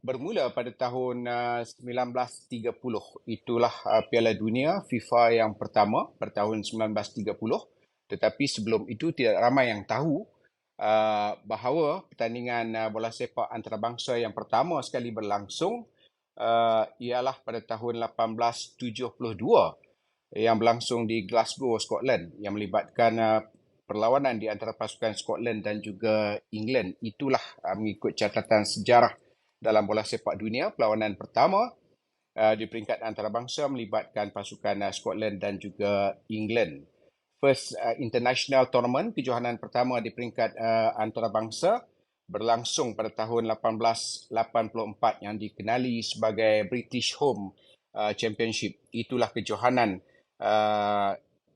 bermula pada tahun 1930. Itulah Piala Dunia FIFA yang pertama pada tahun 1930. Tetapi sebelum itu tidak ramai yang tahu bahawa pertandingan bola sepak antarabangsa yang pertama sekali berlangsung ialah pada tahun 1872 yang berlangsung di Glasgow, Scotland, yang melibatkan perlawanan di antara pasukan Scotland dan juga England. Itulah mengikut catatan sejarah dalam bola sepak dunia, perlawanan pertama di peringkat antarabangsa melibatkan pasukan Scotland dan juga England. First international tournament, kejohanan pertama di peringkat antarabangsa berlangsung pada tahun 1884 yang dikenali sebagai British Home Championship. Itulah kejohanan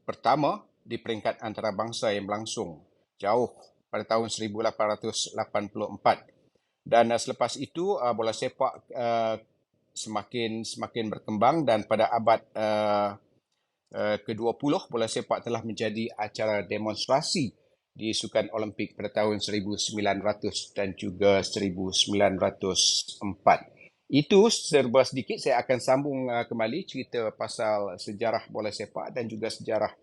pertama di peringkat antarabangsa yang berlangsung jauh pada tahun 1884. Dan selepas itu bola sepak semakin berkembang, dan pada abad ke-20 bola sepak telah menjadi acara demonstrasi di Sukan Olimpik pada tahun 1900 dan juga 1904. Itu serba sedikit. Saya akan sambung kembali cerita pasal sejarah bola sepak dan juga sejarah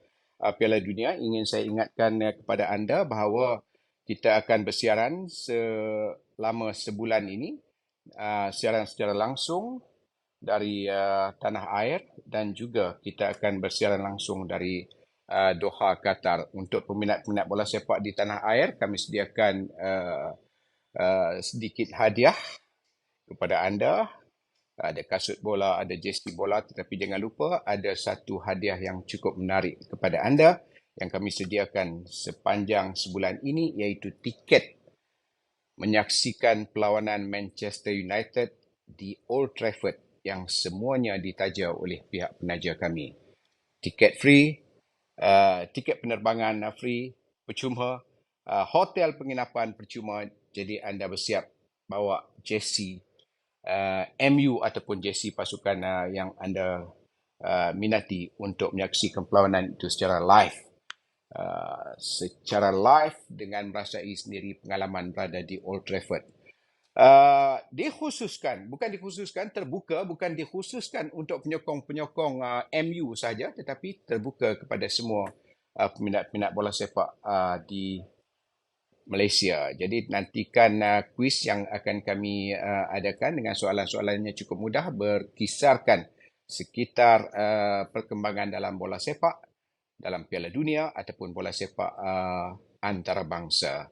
Piala Dunia. Ingin saya ingatkan kepada anda bahawa kita akan bersiaran selama sebulan ini, siaran secara langsung dari tanah air, dan juga kita akan bersiaran langsung dari Doha, Qatar. Untuk peminat-peminat bola sepak di tanah air, kami sediakan sedikit hadiah kepada anda. Ada kasut bola, ada jersey bola, tetapi jangan lupa ada satu hadiah yang cukup menarik kepada anda yang kami sediakan sepanjang sebulan ini, iaitu tiket menyaksikan perlawanan Manchester United di Old Trafford yang semuanya ditaja oleh pihak penaja kami. Tiket free, tiket penerbangan free, percuma, hotel penginapan percuma. Jadi anda bersiap bawa jersey MU ataupun jersey pasukan yang anda minati untuk menyaksikan perlawanan itu secara live. Secara live dengan merasai sendiri pengalaman berada di Old Trafford. Terbuka, bukan dikhususkan untuk penyokong-penyokong MU saja, tetapi terbuka kepada semua peminat-peminat bola sepak di Malaysia. Jadi nantikan kuis yang akan kami adakan dengan soalan-soalannya cukup mudah, berkisarkan sekitar perkembangan dalam bola sepak, dalam Piala Dunia ataupun bola sepak antarabangsa.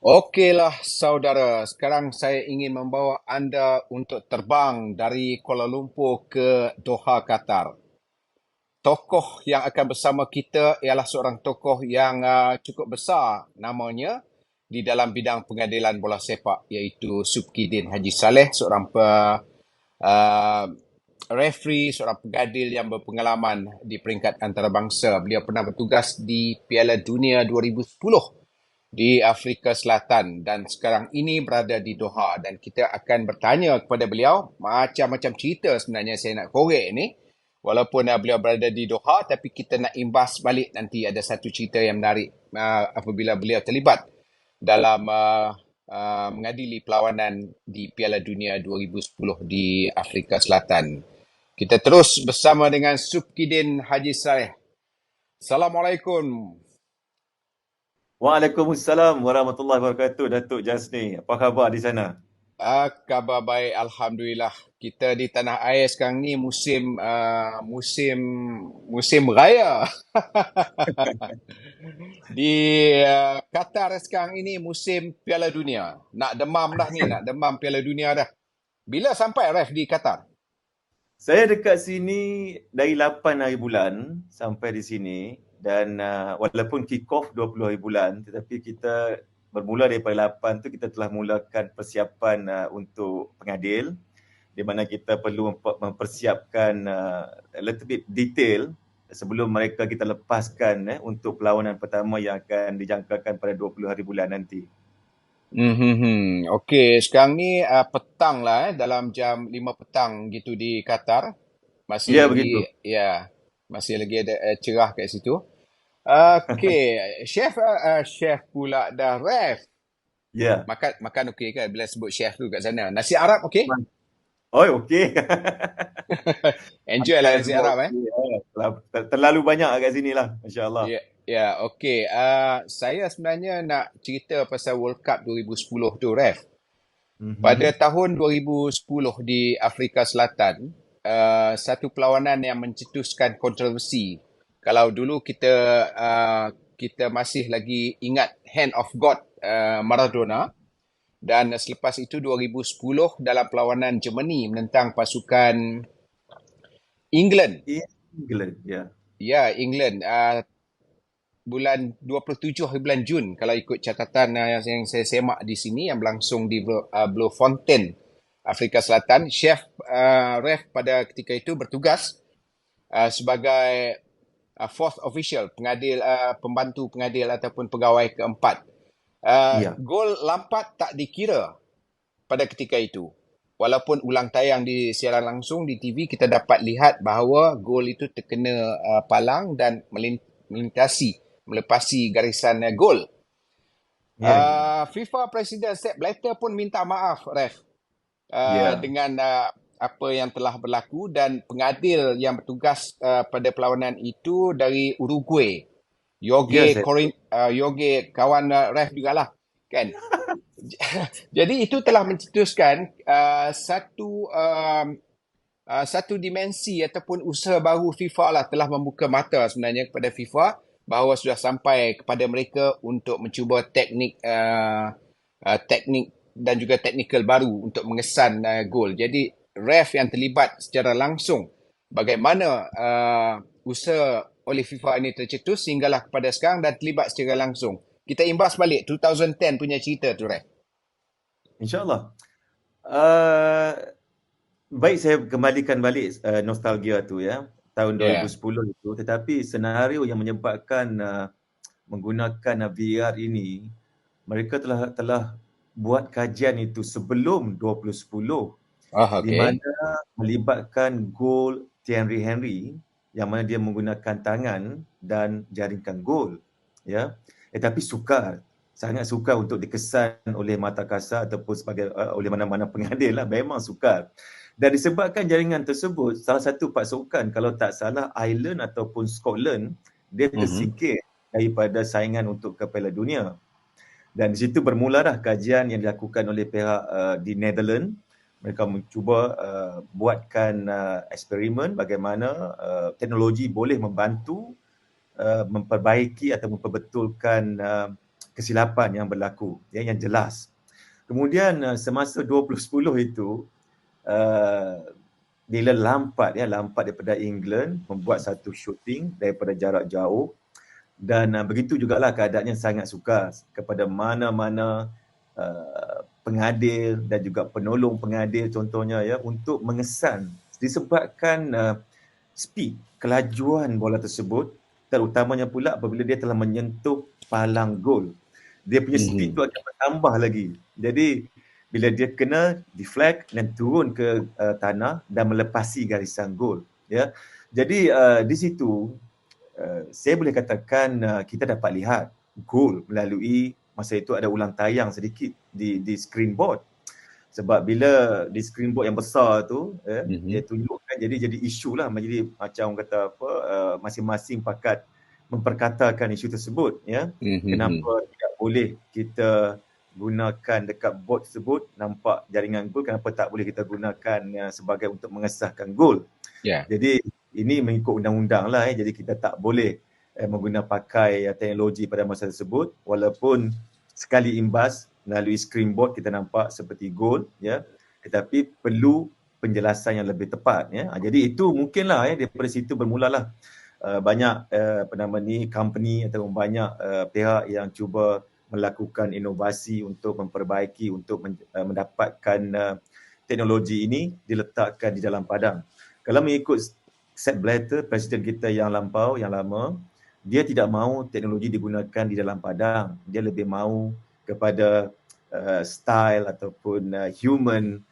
Okeylah saudara, sekarang saya ingin membawa anda untuk terbang dari Kuala Lumpur ke Doha, Qatar. Tokoh yang akan bersama kita ialah seorang tokoh yang cukup besar namanya di dalam bidang pengadilan bola sepak, iaitu Supkidin Haji Saleh, seorang referee, seorang pegadil yang berpengalaman di peringkat antarabangsa. Beliau pernah bertugas di Piala Dunia 2010 di Afrika Selatan dan sekarang ini berada di Doha, dan kita akan bertanya kepada beliau macam-macam cerita. Sebenarnya saya nak korek ni, walaupun beliau berada di Doha, tapi kita nak imbas balik nanti ada satu cerita yang menarik apabila beliau terlibat dalam mengadili perlawanan di Piala Dunia 2010 di Afrika Selatan. Kita terus bersama dengan Supkidin Haji Saleh. Assalamualaikum. Waalaikumsalam warahmatullahi wabarakatuh, Datuk Jasni. Apa khabar di sana? Khabar baik, alhamdulillah. Kita di tanah air sekarang ni musim raya. Di Qatar sekarang ini musim Piala Dunia. Nak demam dah ni, nak demam Piala Dunia dah. Bila sampai Ref di Qatar? Saya dekat sini dari 8 hari bulan sampai di sini, dan walaupun kick off 20 hari bulan, tetapi kita bermula daripada 8 tu kita telah mulakan persiapan untuk pengadil, di mana kita perlu mempersiapkan a little bit detail sebelum mereka kita lepaskan untuk perlawanan pertama yang akan dijangkakan pada 20 hari bulan nanti. Okey, sekarang ni petang lah, dalam jam 5 petang gitu di Qatar. Masih Ya, lagi, begitu. ya, masih lagi ada cerah kat situ. Okey, chef pula dah, Ref. Ya. Makan okey kan bila sebut chef tu kat sana. Nasi Arab okey? Oh, okey. Enjoy lah Makan nasi semua Arab okey. Terlalu banyak kat sini lah. Masya-Allah. Ya, ya, okey. Saya sebenarnya nak cerita pasal World Cup 2010 tu, Ref. Pada Mhm. tahun 2010 di Afrika Selatan, satu perlawanan yang mencetuskan kontroversi. Kalau dulu kita masih lagi ingat Hand of God Maradona, dan selepas itu 2010 dalam perlawanan Germany menentang pasukan England. England, ya. Ya, England. Bulan 27 bulan Jun kalau ikut catatan yang saya semak di sini yang berlangsung di Bloemfontein, Afrika Selatan. Chef Ref pada ketika itu bertugas sebagai fourth official, pengadil, pembantu pengadil ataupun pegawai keempat. Ya. Gol Lampard tak dikira pada ketika itu. Walaupun ulang tayang di siaran langsung di TV, kita dapat lihat bahawa gol itu terkena palang dan melepasi garisan gol. Ya, ya. FIFA Presiden Sepp Blatter pun minta maaf, Ref, Ya. dengan apa yang telah berlaku, dan pengadil yang bertugas pada perlawanan itu dari Uruguay, Ya, saya. Jorge kawan Ref jugalah, kan? Jadi itu telah mencetuskan satu dimensi ataupun usaha baru FIFA lah, telah membuka mata sebenarnya kepada FIFA bahawa sudah sampai kepada mereka untuk mencuba teknik dan juga teknikal baru untuk mengesan gol. Jadi ref yang terlibat secara langsung bagaimana usaha oleh FIFA ini tercetus sehinggalah kepada sekarang dan terlibat secara langsung. Kita imbas balik 2010 punya cerita tu, Ref. InsyaAllah. Uh, Baik, saya kembalikan balik nostalgia tu ya. Tahun Ya. 2010 itu. Tetapi senario yang menyebabkan menggunakan VR ini, mereka telah buat kajian itu sebelum 2010, di Okey. mana melibatkan gol Thierry Henry, yang mana dia menggunakan tangan dan jaringkan gol, ya. Tetapi sukar, sangat sukar untuk dikesan oleh mata kasar ataupun sebagai oleh mana-mana pengadil lah, memang sukar. Dan disebabkan jaringan tersebut, salah satu pasukan kalau tak salah Ireland ataupun Scotland, dia tersingkir daripada saingan untuk ke Piala Dunia. Dan di situ bermulalah kajian yang dilakukan oleh pihak di Netherlands. Mereka mencuba buatkan eksperimen bagaimana teknologi boleh membantu memperbaiki atau memperbetulkan kesilapan yang berlaku, ya, yang jelas. Kemudian semasa 2010 itu, bila Lampard daripada England membuat satu shooting daripada jarak jauh, dan begitu jugalah keadaannya sangat sukar kepada mana-mana pengadil dan juga penolong pengadil contohnya, ya, untuk mengesan disebabkan speed, kelajuan bola tersebut, terutamanya pula apabila dia telah menyentuh palang gol. Dia punya speed tu akan bertambah lagi. Jadi bila dia kena deflect dan turun ke tanah dan melepasi garisan gol, ya. Jadi di situ saya boleh katakan kita dapat lihat gol melalui masa itu ada ulang tayang sedikit di screen board. Sebab bila di screen board yang besar tu, dia tunjukkan, jadi isu lah, jadi macam kata apa, masing-masing pakat memperkatakan isu tersebut, ya. Kenapa tidak boleh kita gunakan dekat board tersebut nampak jaringan gol, kenapa tak boleh kita gunakan sebagai untuk mengesahkan gol. Ya. Jadi ini mengikut undang-undang lah, jadi kita tak boleh menggunakan pakai teknologi pada masa tersebut, walaupun sekali imbas melalui screen board kita nampak seperti gol, ya, tetapi perlu penjelasan yang lebih tepat, ya. Jadi itu mungkinlah, ya, daripada situ bermulalah banyak company atau banyak pihak yang cuba melakukan inovasi untuk memperbaiki, untuk mendapatkan teknologi ini diletakkan di dalam padang. Kalau mengikut Sepp Blatter, presiden kita yang lama, dia tidak mahu teknologi digunakan di dalam padang. Dia lebih mahu kepada style ataupun human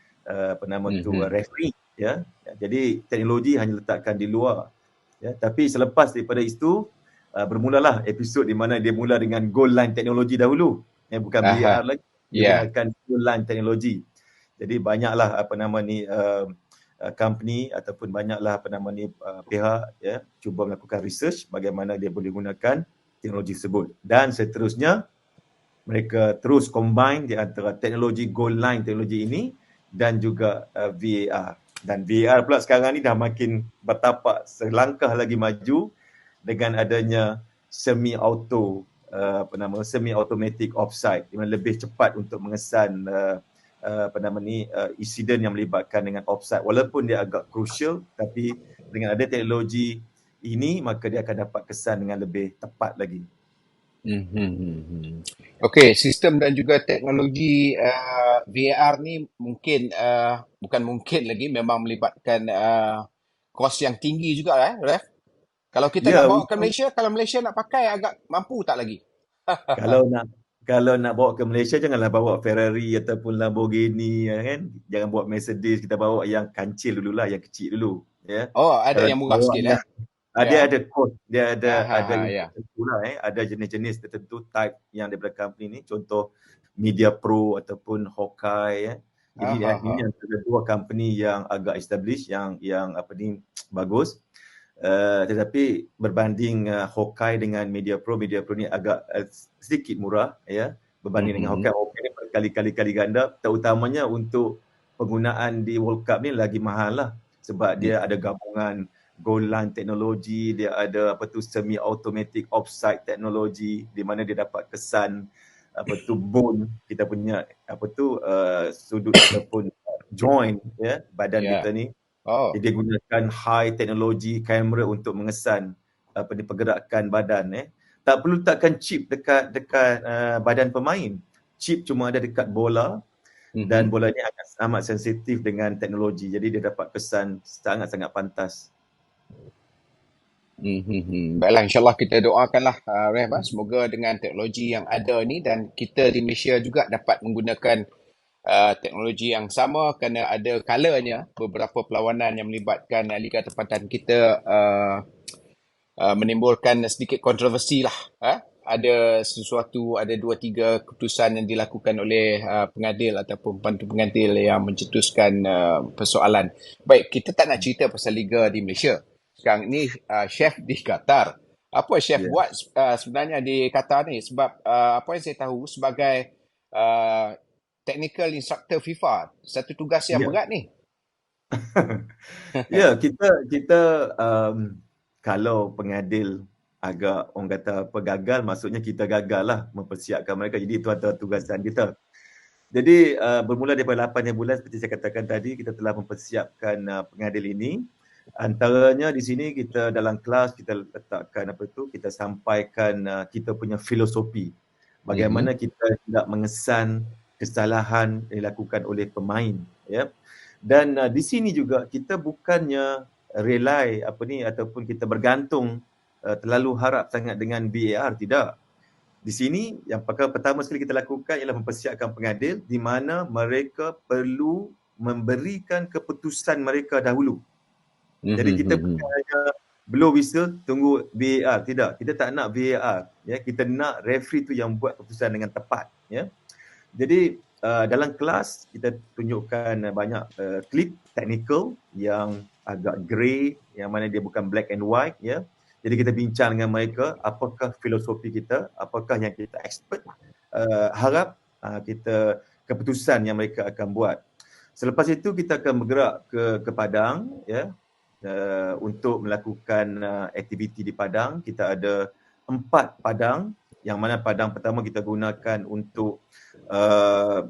referee, ya. Jadi teknologi hanya letakkan di luar, ya. Tapi selepas daripada itu bermulalah episod di mana dia mula dengan goal line teknologi dahulu, bukan VR lagi. Ya. gunakan goal line teknologi. Jadi banyaklah company ataupun banyaklah pihak cuba melakukan research bagaimana dia boleh gunakan teknologi tersebut, dan seterusnya mereka terus combine di antara teknologi goal line teknologi ini dan juga VAR. Dan VAR pula sekarang ni dah makin bertapak selangkah lagi maju dengan adanya semi automatic offside, di mana lebih cepat untuk mengesan insiden yang melibatkan dengan offside. Walaupun dia agak crucial, tapi dengan ada teknologi ini maka dia akan dapat kesan dengan lebih tepat lagi. Okey, sistem dan juga teknologi VAR ni mungkin bukan mungkin lagi, memang melibatkan kos yang tinggi juga Ref. Kalau kita nak Ya, bawa ke Malaysia, kalau Malaysia nak pakai agak mampu tak lagi? kalau nak bawa ke Malaysia, janganlah bawa Ferrari ataupun Lamborghini, kan. Jangan bawa Mercedes, kita bawa yang kancil dululah, yang kecil dulu, ya. Oh, ada Kalau yang nak murah bawa sikit yang dia Ya. ada kod, dia ada yang Ya. tertentu lah, ada jenis-jenis tertentu type yang daripada company ni, contoh Media Pro ataupun Hawkeye, Jadi ini antara dua company yang agak established, yang bagus. Tetapi berbanding Hawkeye dengan Media Pro ni agak sedikit murah, ya, berbanding dengan Hawkeye ni berkali-kali ganda, terutamanya untuk penggunaan di World Cup ni lagi mahal lah, sebab dia ada gabungan goal line teknologi, dia ada semi automatic offside teknologi, di mana dia dapat kesan bone kita punya sudut ataupun joint, ya, badan kita ni. Oh. Jadi dia gunakan high teknologi kamera untuk mengesan pergerakan badan. Tak perlu letakkan chip dekat badan pemain. Chip cuma ada dekat bola, dan bola ni amat sensitif dengan teknologi. Jadi dia dapat kesan sangat-sangat pantas. Baiklah, insyaAllah kita doakanlah Ref, semoga dengan teknologi yang ada ni dan kita di Malaysia juga dapat menggunakan teknologi yang sama, kerana ada kalanya beberapa perlawanan yang melibatkan liga tempatan kita menimbulkan sedikit kontroversi lah. Ada 2-3 keputusan yang dilakukan oleh pengadil ataupun pembantu pengadil yang mencetuskan persoalan. Baik, kita tak nak cerita pasal liga di Malaysia. Sekarang ni chef di Qatar. Apa chef buat sebenarnya di Qatar ni? Sebab apa yang saya tahu sebagai technical instructor FIFA, satu tugas yang berat ni. Ya, kita kalau pengadil agak orang kata gagal, maksudnya kita gagal lah mempersiapkan mereka. Jadi itu antara tugasan kita. Jadi bermula daripada 8 bulan seperti saya katakan tadi, kita telah mempersiapkan pengadil ini. Antaranya di sini kita dalam kelas kita letakkan kita sampaikan kita punya filosofi. Bagaimana kita tidak mengesan kesalahan yang dilakukan oleh pemain, ya. Dan di sini juga kita bukannya rely ataupun kita bergantung terlalu harap sangat dengan VAR, tidak. Di sini yang pertama sekali kita lakukan ialah mempersiapkan pengadil, di mana mereka perlu memberikan keputusan mereka dahulu. Jadi kita bukan hanya blow whistle tunggu VAR, tidak. Kita tak nak VAR, ya. Kita nak referee tu yang buat keputusan dengan tepat, ya. Jadi dalam kelas kita tunjukkan banyak klip technical yang agak grey, yang mana dia bukan black and white, ya. Jadi kita bincang dengan mereka apakah filosofi kita, apakah yang kita expert, harap kita keputusan yang mereka akan buat. Selepas itu kita akan bergerak ke Padang, ya, untuk melakukan aktiviti di Padang. Kita ada 4 padang, yang mana padang pertama kita gunakan untuk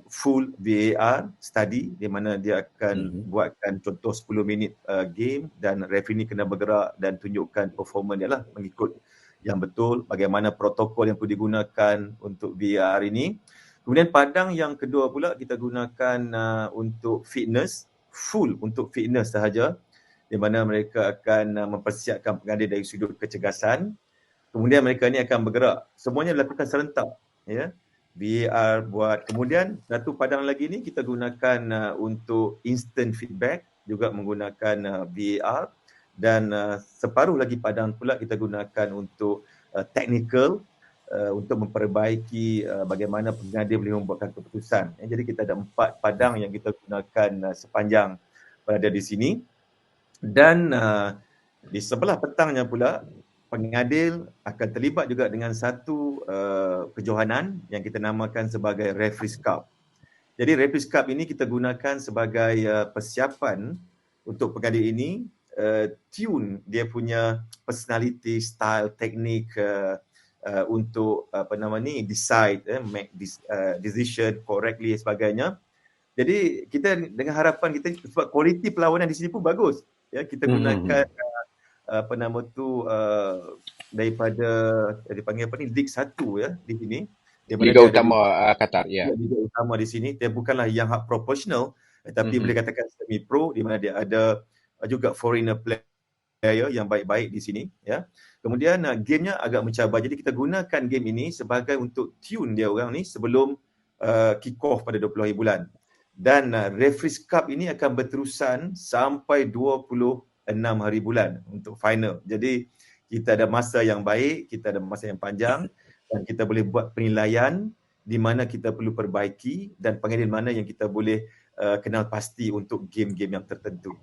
full VAR study, di mana dia akan buatkan contoh 10 minit game, dan referee ni kena bergerak dan tunjukkan performa dia lah, mengikut yang betul bagaimana protokol yang perlu digunakan untuk VAR ini. Kemudian padang yang kedua pula kita gunakan untuk fitness, full untuk fitness sahaja, di mana mereka akan mempersiapkan pengadil dari sudut kecergasan. Kemudian mereka ni akan bergerak. Semuanya dilakukan serentak, ya. VAR buat. Kemudian satu padang lagi ni kita gunakan untuk instant feedback, juga menggunakan VAR. Dan separuh lagi padang pula kita gunakan untuk technical untuk memperbaiki bagaimana pengadil boleh membuatkan keputusan. Jadi kita ada 4 padang yang kita gunakan sepanjang berada di sini. Dan di sebelah petangnya pula, pengadil akan terlibat juga dengan satu kejohanan yang kita namakan sebagai Referees Cup. Jadi Referees Cup ini kita gunakan sebagai persiapan untuk pengadil ini, tune dia punya personality, style, teknik untuk decide, make decision correctly dan sebagainya. Jadi kita dengan harapan kita, sebab kualiti perlawanan di sini pun bagus. Ya, kita gunakan daripada dipanggil Lig 1 ya di sini. Liga Utama Qatar, ya. Liga Utama di sini dia bukanlah yang hak profesional, tetapi boleh katakan semi pro, di mana dia ada juga foreigner player yang baik-baik di sini ya. Kemudian gamenya agak mencabar. Jadi kita gunakan game ini sebagai untuk tune dia orang ni sebelum kick off pada 20 hari bulan. Dan Referees Cup ini akan berterusan sampai 26 hari bulan untuk final. Jadi kita ada masa yang baik, kita ada masa yang panjang dan kita boleh buat penilaian di mana kita perlu perbaiki dan pengadil mana yang kita boleh kenal pasti untuk game-game yang tertentu.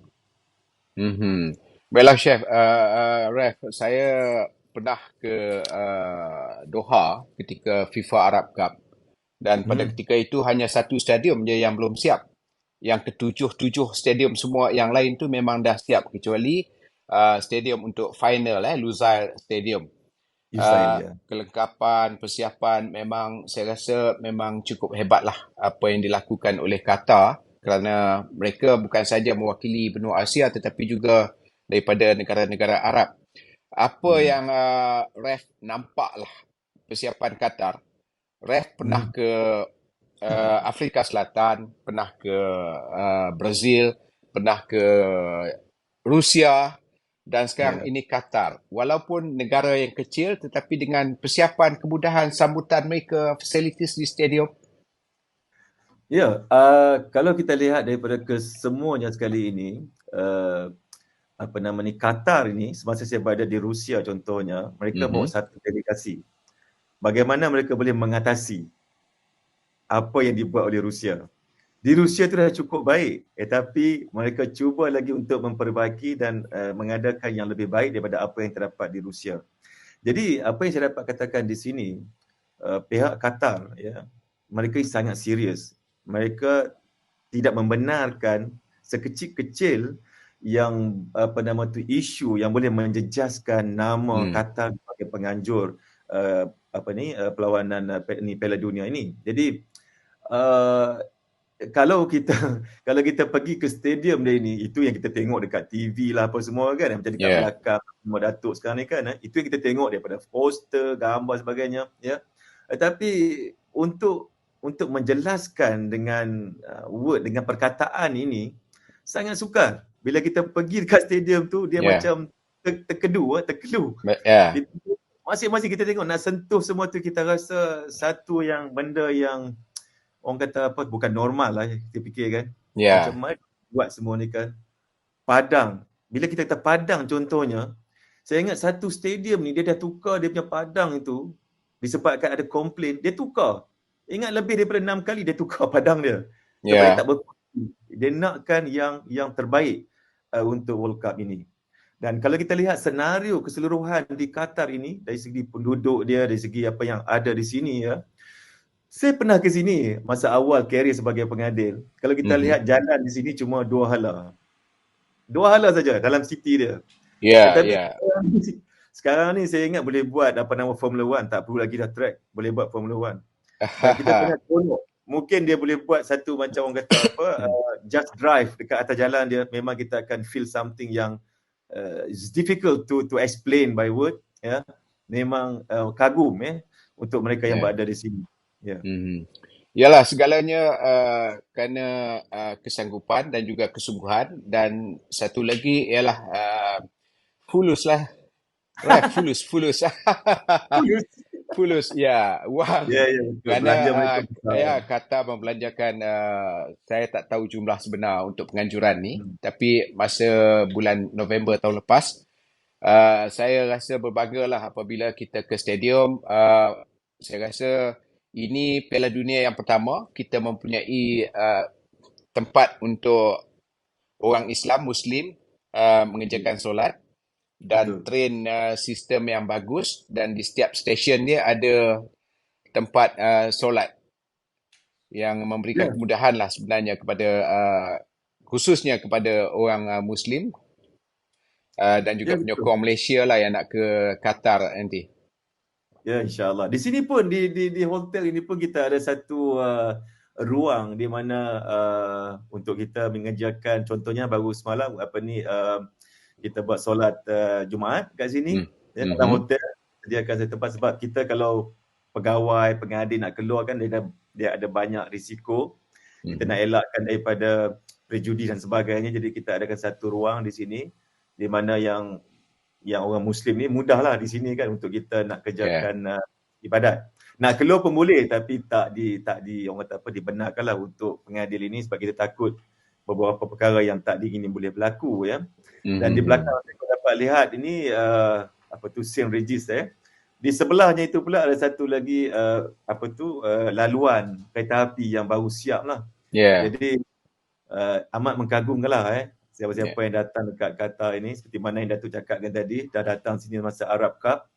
Baiklah Chef, Ref, saya pernah ke Doha ketika FIFA Arab Cup dan pada ketika itu hanya satu stadium je yang belum siap. Yang ketujuh stadium semua yang lain tu memang dah siap kecuali stadium untuk final, Lusail Stadium. Kelengkapan, persiapan memang saya rasa memang cukup hebatlah apa yang dilakukan oleh Qatar, kerana mereka bukan saja mewakili benua Asia tetapi juga daripada negara-negara Arab. Apa yang Ref nampaklah persiapan Qatar? Ref pernah ke Afrika Selatan, pernah ke Brazil, pernah ke Rusia dan sekarang ini Qatar. Walaupun negara yang kecil tetapi dengan persiapan, kemudahan sambutan mereka, facilities di stadium. Ya, kalau kita lihat daripada kesemuanya sekali ini, Qatar ini, semasa saya berada di Rusia contohnya, mereka bawa satu delegasi. Bagaimana mereka boleh mengatasi apa yang dibuat oleh Rusia. Di Rusia itu dah cukup baik, tetapi mereka cuba lagi untuk memperbaiki dan mengadakan yang lebih baik daripada apa yang terdapat di Rusia. Jadi apa yang saya dapat katakan di sini, pihak Qatar, ya, mereka sangat serius. Mereka tidak membenarkan sekecil-kecil yang isu yang boleh menjejaskan nama Qatar sebagai penganjur perlawanan Piala Dunia ini. Jadi kalau kita pergi ke stadium dia ini, itu yang kita tengok dekat TV lah apa semua kan, macam dekat belakang semua datuk sekarang ni kan, itu yang kita tengok daripada poster, gambar sebagainya ya. Tetapi untuk menjelaskan dengan word, dengan perkataan ini sangat sukar. Bila kita pergi dekat stadium tu, dia macam terkeluh. Masing-masing kita tengok nak sentuh semua tu, kita rasa satu yang benda yang orang kata apa, bukan normal lah kita fikir kan. Macam mana buat semua ni kan. Padang. Bila kita kata padang contohnya, saya ingat satu stadium ni dia dah tukar dia punya padang itu disebabkan ada komplain, dia tukar. Ingat lebih daripada 6 kali dia tukar padang dia. Supaya tak berkuali. Dia nakkan yang terbaik untuk World Cup ini. Dan kalau kita lihat senario keseluruhan di Qatar ini, dari segi penduduk dia, dari segi apa yang ada di sini ya, saya pernah ke sini masa awal karier sebagai pengadil. Kalau kita lihat jalan di sini cuma 2 hala. 2 hala saja dalam city dia. Tetapi sekarang ni saya ingat boleh buat Formula 1, tak perlu lagi dah track, boleh buat Formula 1. Dan kita pernah tengok, mungkin dia boleh buat satu macam orang kata just drive dekat atas jalan dia, memang kita akan feel something yang it's difficult to explain by word ya. Memang kagum untuk mereka yang berada di sini. Yalah, segalanya kerana kesanggupan dan juga kesungguhan, dan satu lagi ialah fulus lah. Fulus. Fulus, ya. Wang. Kerana Qatar membelanjakan, saya tak tahu jumlah sebenar untuk penganjuran ni, tapi masa bulan November tahun lepas, saya rasa berbanggalah apabila kita ke stadium, Saya rasa ini Piala Dunia yang pertama kita mempunyai tempat untuk orang Islam, Muslim mengerjakan solat dan Betul. train sistem yang bagus, dan di setiap stesen dia ada tempat solat yang memberikan Ya, kemudahan lah sebenarnya kepada khususnya kepada orang Muslim dan ya juga betul. penyokong Malaysia lah yang nak ke Qatar nanti. Ya, insya-Allah. Di sini pun di hotel ini pun kita ada satu ruang di mana untuk kita mengerjakan, contohnya baru semalam kita buat solat Jumaat kat sini, Hmm. ya, dalam Mhm. hotel sediakan satu tempat, sebab kita kalau pegawai, pengadil nak keluar kan dia ada banyak risiko. Kita Mhm. nak elakkan daripada prejudi dan sebagainya, jadi kita adakan satu ruang di sini di mana yang orang Muslim ni mudahlah di sini kan untuk kita nak Ya. kerjakan ibadat. Nak keluar pun boleh, tapi tak di orang kata apa, dibenarkanlah untuk pengadil ini, sebab kita takut beberapa perkara yang tak diingini boleh berlaku, ya. Dan di belakang Mhm. saya dapat lihat ini St. Regis, di sebelahnya itu pula ada satu lagi laluan kereta api yang baru siap lah. Ya. Jadi amat mengagumkan lah siapa-siapa Ya. yang datang dekat Qatar ini, seperti mana yang Datuk cakapkan tadi, dah datang sini masa Arab Cup,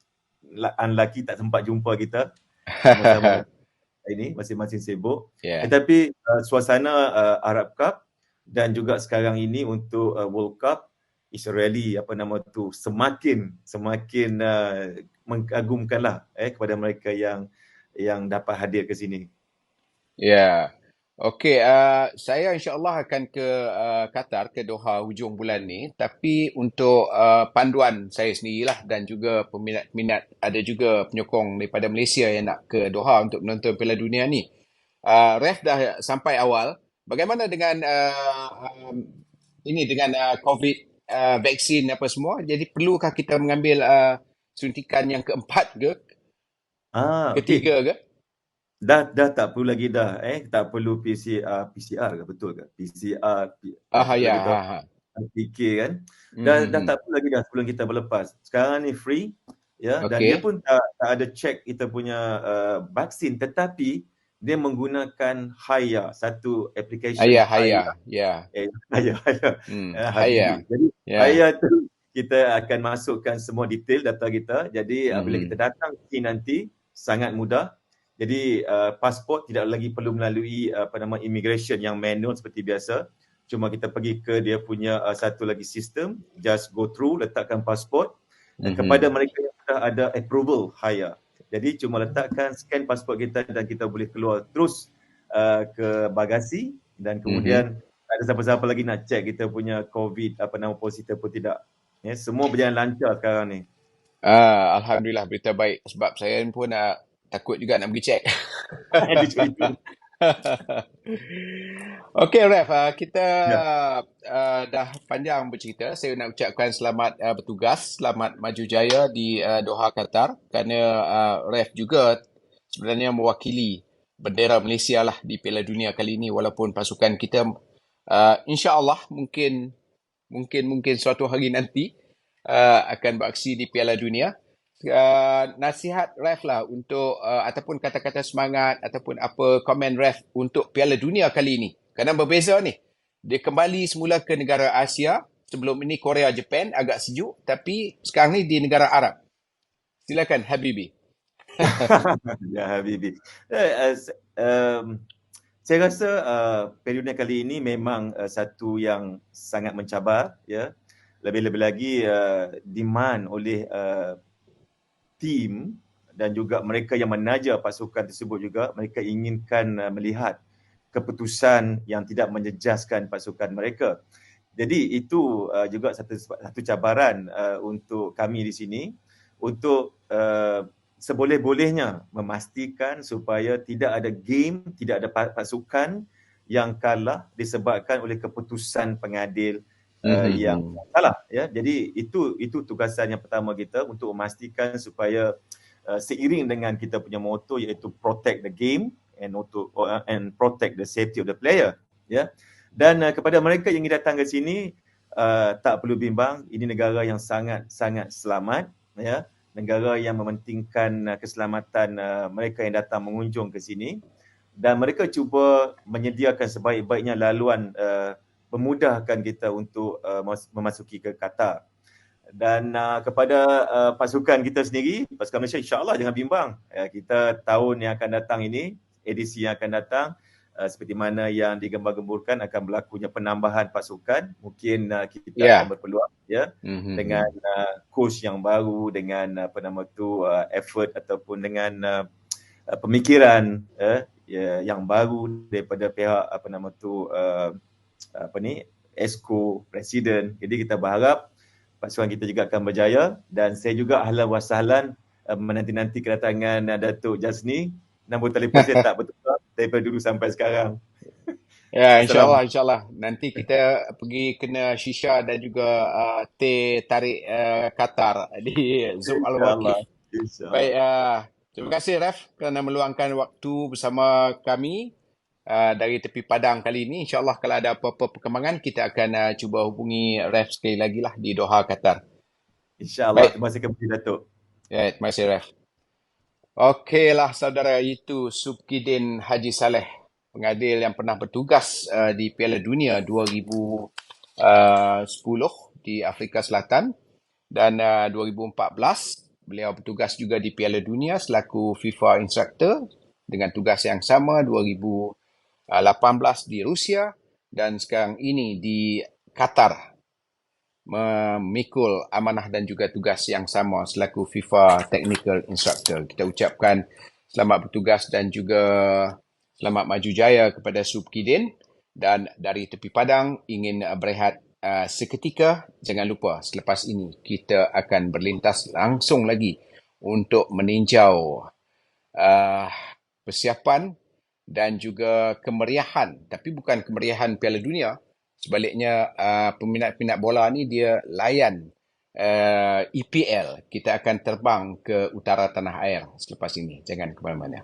unlucky tak sempat jumpa kita sama-sama ini, masing-masing sibuk. Ya. Tetapi suasana Arab Cup dan juga sekarang ini untuk World Cup is really semakin mengagumkanlah kepada mereka yang dapat hadir ke sini. Ya. Okey, saya insya-Allah akan ke Qatar, ke Doha hujung bulan ni. Tapi untuk panduan saya sendirilah dan juga peminat-peminat, ada juga penyokong daripada Malaysia yang nak ke Doha untuk menonton Piala Dunia ni. Ref dah sampai awal. Bagaimana dengan ini dengan COVID, vaksin apa semua? Jadi perlukah kita mengambil suntikan yang keempat ke, Okey. ketiga ke? Dah tak perlu lagi dah, tak perlu PCR ke, betul ke? PCR, Ah, kita ya, lagi tahu ha, ha. fikir kan. Dah Mhm. tak perlu lagi dah sebelum kita berlepas. Sekarang ni free, ya, dan dia Okey. pun tak ada check kita punya vaksin, tetapi dia menggunakan Haya, satu application Ayah, Haya, ayah, ya. Haya, Haya. Habibi. Jadi Ya. Haya tu kita akan masukkan semua detail data kita. Jadi bila kita Mhm. datang sini nanti sangat mudah. Jadi pasport tidak lagi perlu melalui immigration yang manual seperti biasa. Cuma kita pergi ke dia punya satu lagi sistem, just go through, letakkan pasport. Kepada Mhm. mereka yang sudah ada approval Haya. Jadi cuma letakkan scan pasport kita dan kita boleh keluar terus ke bagasi, dan Mhm. kemudian tak ada siapa-siapa lagi nak check kita punya COVID positif pun tidak. Semua berjalan lancar sekarang ni. Alhamdulillah, berita baik, sebab saya pun takut juga nak pergi check. Itu. Okey, Ref, kita Ya. dah panjang bercerita. Saya nak ucapkan selamat bertugas, selamat maju jaya di Doha, Qatar, kerana Ref juga sebenarnya mewakili bendera Malaysia lah di Piala Dunia kali ini, walaupun pasukan kita insya-Allah mungkin suatu hari nanti akan beraksi di Piala Dunia. Nasihat Ref lah untuk ataupun kata-kata semangat ataupun apa komen Ref untuk Piala Dunia kali ini. Kerana berbeza ni. Dia kembali semula ke negara Asia. Sebelum ini Korea, Jepun agak sejuk, tapi sekarang ni di negara Arab. Silakan Habibi. Ya Habibi. Saya rasa Piala Dunia kali ini memang satu yang sangat mencabar, ya. Lebih-lebih lagi demand oleh tim dan juga mereka yang menaja pasukan tersebut juga, mereka inginkan melihat keputusan yang tidak menjejaskan pasukan mereka. Jadi itu juga satu cabaran untuk kami di sini untuk seboleh-bolehnya memastikan supaya tidak ada game, tidak ada pasukan yang kalah disebabkan oleh keputusan pengadil yang Mhm. salah, ya. Jadi itu tugasan yang pertama kita, untuk memastikan supaya seiring dengan kita punya motto, iaitu protect the game and protect the safety of the player, ya. Dan kepada mereka yang ingin datang ke sini, tak perlu bimbang, ini negara yang sangat-sangat selamat, ya. negara yang mementingkan keselamatan mereka yang datang mengunjung ke sini, dan mereka cuba menyediakan sebaik-baiknya laluan memudahkan kita untuk memasuki ke Qatar. Dan kepada pasukan kita sendiri, pasukan Malaysia, insyaAllah jangan bimbang. Kita tahun yang akan datang ini, edisi yang akan datang, seperti mana yang digembar-gemburkan akan berlakunya penambahan pasukan. Mungkin kita akan berpeluang dengan coach yang baru, dengan effort ataupun dengan pemikiran yang baru daripada pihak Esko, Presiden. Jadi kita berharap pasukan kita juga akan berjaya, dan saya juga ahlan wa sahlan menanti-nanti kedatangan Datuk Jasni. Nombor telefon saya tak bertukar daripada dulu sampai sekarang. Ya, insyaAllah. Nanti kita pergi kena shisha dan juga teh tarik Qatar di Zouk Al-Waqif. Baik, terima kasih Ref kerana meluangkan waktu bersama kami dari tepi padang kali ini. InsyaAllah kalau ada apa-apa perkembangan, kita akan cuba hubungi Ref sekali lagi lah di Doha, Qatar. InsyaAllah. Terima kasih kepada Datuk. Ya, terima kasih Ref. Okeylah saudara, itu Subkidin Haji Saleh, pengadil yang pernah bertugas di Piala Dunia 2010 di Afrika Selatan, dan 2014 beliau bertugas juga di Piala Dunia selaku FIFA instructor dengan tugas yang sama 2018 di Rusia, dan sekarang ini di Qatar memikul amanah dan juga tugas yang sama selaku FIFA Technical Instructor. Kita ucapkan selamat bertugas dan juga selamat maju jaya kepada Subkidin, dan dari tepi padang ingin berehat seketika. Jangan lupa selepas ini kita akan berlintas langsung lagi untuk meninjau persiapan dan juga kemeriahan, tapi bukan kemeriahan Piala Dunia. Sebaliknya, peminat-peminat bola ni dia layan EPL. Kita akan terbang ke utara tanah air selepas ini. Jangan ke mana-mana.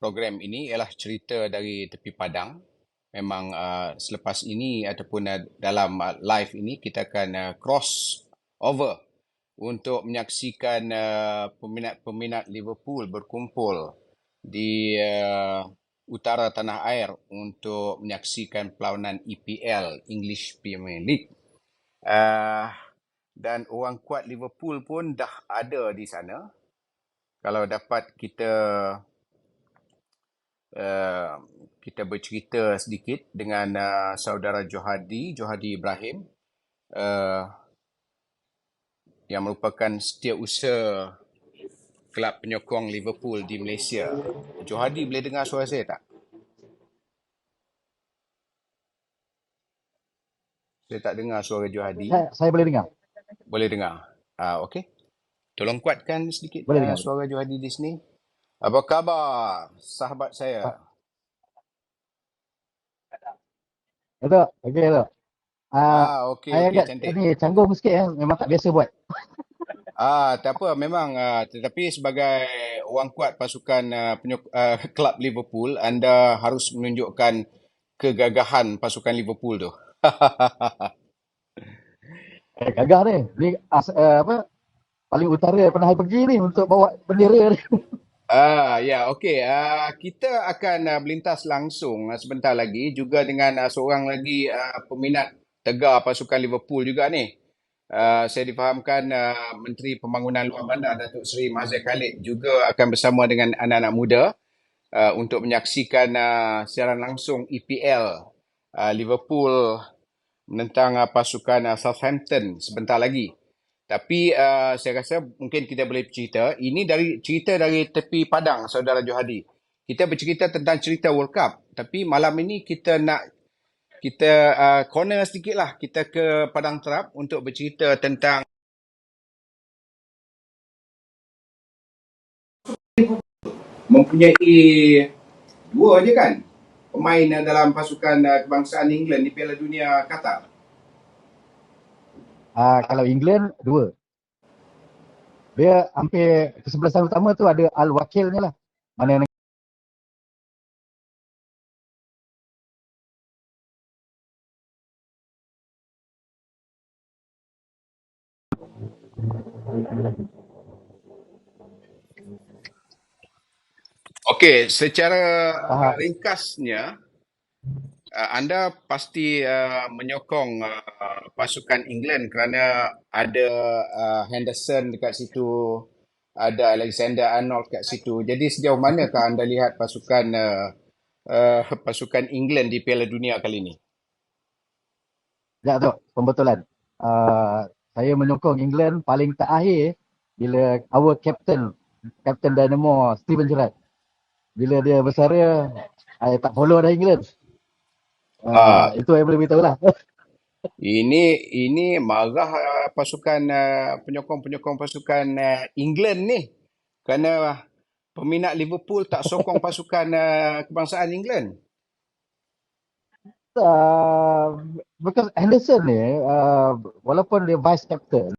program ini ialah cerita dari tepi padang. Memang selepas ini ataupun dalam live ini kita akan cross over untuk menyaksikan peminat-peminat Liverpool berkumpul di utara tanah air untuk menyaksikan perlawanan EPL, English Premier League. Dan orang kuat Liverpool pun dah ada di sana. Kalau dapat kita bercerita sedikit dengan saudara Johadi Ibrahim, yang merupakan setiausaha kelab penyokong Liverpool di Malaysia. Johadi, boleh dengar suara saya tak? Saya tak dengar suara Johadi. Saya boleh dengar. Boleh dengar. Okey. Tolong kuatkan sedikit Boleh dengar. suara Johadi di sini. Apa khabar sahabat saya? Betul. Okey tu. Okey, Saya agak cantik. ni canggung sikit memang tak biasa buat. Tak apa, memang tetapi sebagai orang kuat pasukan kelab Liverpool, anda harus menunjukkan kegagahan pasukan Liverpool tu. Gagah ni. Ni paling utara pernah pergi ni untuk bawa bendera ni. Ya, okey. Kita akan berlintas langsung sebentar lagi juga dengan seorang lagi peminat tegar pasukan Liverpool juga ni. Saya difahamkan Menteri Pembangunan Luar Bandar Datuk Seri Mahathir Khalid juga akan bersama dengan anak-anak muda untuk menyaksikan siaran langsung EPL Liverpool menentang pasukan Southampton sebentar lagi. Tapi saya rasa mungkin kita boleh cerita. Ini cerita dari tepi padang, saudara Johadi. Kita bercerita tentang cerita World Cup. Tapi malam ini kita corner sedikit lah. Kita ke Padang Terap untuk bercerita tentang mempunyai dua je kan pemain dalam pasukan kebangsaan England di Piala Dunia Qatar. Kalau England, 2. Dia hampir kesebelasan utama tu ada Al-Wakil ni lah. Mana Okey, secara ringkasnya, anda pasti menyokong pasukan England kerana ada Henderson dekat situ, ada Alexander Arnold kat situ. Jadi sejauh manakah anda lihat pasukan England di Piala Dunia kali ini? Ya tu, pembetulan. Saya menyokong England paling terakhir bila our Captain Dynamo Steven Gerrard. Bila dia bersara, saya tak follow dah England. Itu saya boleh beritahu lah. Ini marah pasukan penyokong-penyokong pasukan England ni. Kerana peminat Liverpool tak sokong pasukan kebangsaan England. Because Henderson ni, walaupun dia vice captain,